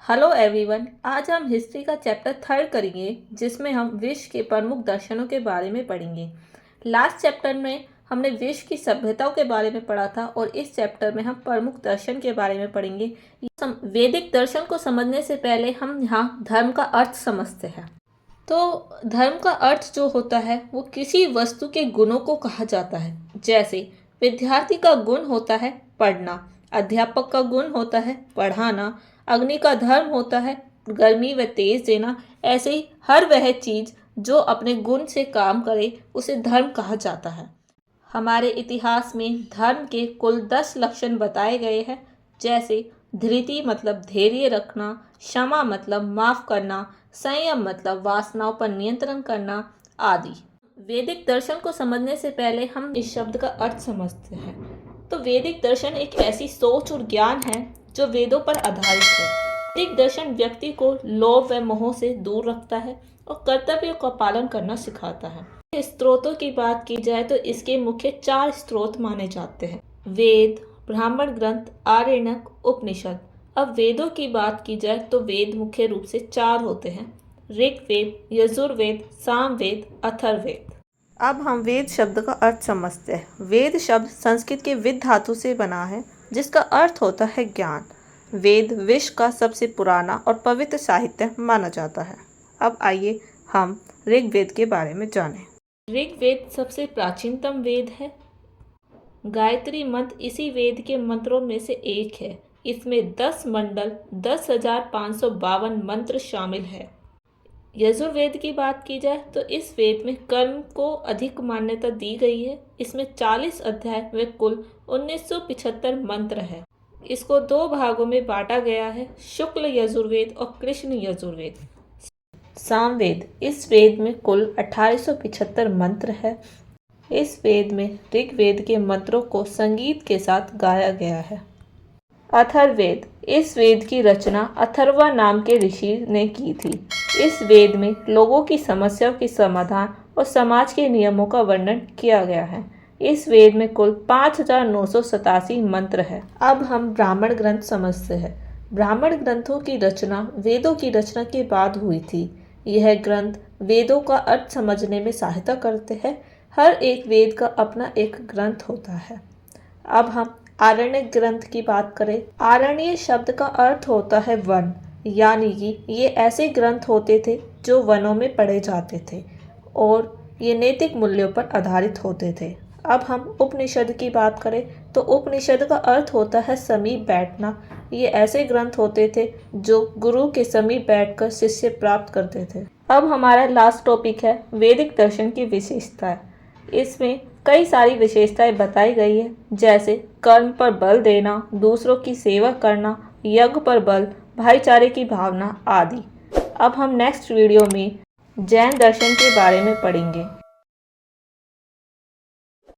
Hello everyone. आज हम history का चैप्टर 3 करेंगे जिसमें हम विश्व के प्रमुख दर्शनों के बारे में पढ़ेंगे। लास्ट चैप्टर में हमने विश्व की सभ्यताओं के बारे में पढ़ा था और इस चैप्टर में हम प्रमुख दर्शन के बारे में पढ़ेंगे। वैदिक दर्शन को समझने से पहले हम यहाँ धर्म का अर्थ समझते हैं। तो धर्म का अर्थ जो होता है वो किसी वस्तु के गुणों को कहा जाता है। जैसे विद्यार्थी का गुण होता है पढ़ना, अध्यापक का गुण होता है पढ़ाना, अग्नि का धर्म होता है गर्मी व तेज देना। ऐसे ही हर वह चीज जो अपने गुण से काम करे उसे धर्म कहा जाता है। हमारे इतिहास में धर्म के कुल 10 लक्षण बताए गए हैं। जैसे धृति मतलब धैर्य रखना, क्षमा मतलब माफ करना, संयम मतलब वासनाओं पर नियंत्रण करना आदि। वैदिक दर्शन को समझने से पहले हम इस शब्द का अर्थ समझते हैं। तो वैदिक दर्शन एक ऐसी सोच और ज्ञान है जो वेदों पर आधारित है। वैदिक दर्शन व्यक्ति को लोभ व मोह से दूर रखता है और कर्तव्यों का पालन करना सिखाता है। स्त्रोतों की बात की जाए तो इसके मुख्य 4 स्त्रोत माने जाते हैं: वेद, ब्राह्मण ग्रंथ, आरण्यक, उपनिषद। अब वेदों की बात की जाए तो वेद मुख्य रूप से 4 होते हैं: ऋग्वेद, यजुर्वेद, सामवेद, अथर्ववेद। अब हम वेद शब्द का अर्थ समझते हैं। वेद शब्द संस्कृत के विद धातु से बना है जिसका अर्थ होता है ज्ञान। वेद विश्व का सबसे पुराना और पवित्र साहित्य माना जाता है। अब आइए हम ऋग्वेद के बारे में जानें। ऋग्वेद सबसे प्राचीनतम वेद है। गायत्री मंत्र इसी वेद के मंत्रों में से एक है। इसमें 10 मंडल 10,552 मंत्र शामिल है। यजुर्वेद की बात की जाए तो इस वेद में कर्म को अधिक मान्यता दी गई है। इसमें 40 अध्याय व कुल 1975 मंत्र है। इसको 2 भागों में बांटा गया है, शुक्ल यजुर्वेद और कृष्ण यजुर्वेद। सामवेद इस वेद में कुल 1875 मंत्र है। इस वेद में ऋग्वेद के मंत्रों को संगीत के साथ गाया गया है। अथर्ववेद इस वेद की रचना अथर्वा नाम के ऋषि ने की थी। इस वेद में लोगों की समस्याओं के समाधान और समाज के नियमों का वर्णन किया गया है। इस वेद में कुल 5,987 मंत्र है। अब हम ब्राह्मण ग्रंथ समझते हैं। ब्राह्मण ग्रंथों की रचना वेदों की रचना के बाद हुई थी। यह ग्रंथ वेदों का अर्थ समझने में सहायता करते हैं। हर एक वेद का अपना एक ग्रंथ होता है। अब हम आरण्य ग्रंथ की बात करें। आरण्य शब्द का अर्थ होता है वन, यानी कि ये ऐसे ग्रंथ होते थे जो वनों में पढ़े जाते थे और ये नैतिक मूल्यों पर आधारित होते थे। अब हम उपनिषद की बात करें तो उपनिषद का अर्थ होता है समीप बैठना। ये ऐसे ग्रंथ होते थे जो गुरु के समीप बैठकर शिष्य प्राप्त करते थे। अब हमारा लास्ट टॉपिक है वैदिक दर्शन की विशेषताएं। इसमें कई सारी विशेषताएं बताई गई है, जैसे कर्म पर बल देना, दूसरों की सेवा करना, यज्ञ पर बल, भाईचारे की भावना आदि। अब हम नेक्स्ट वीडियो में जैन दर्शन के बारे में पढ़ेंगे।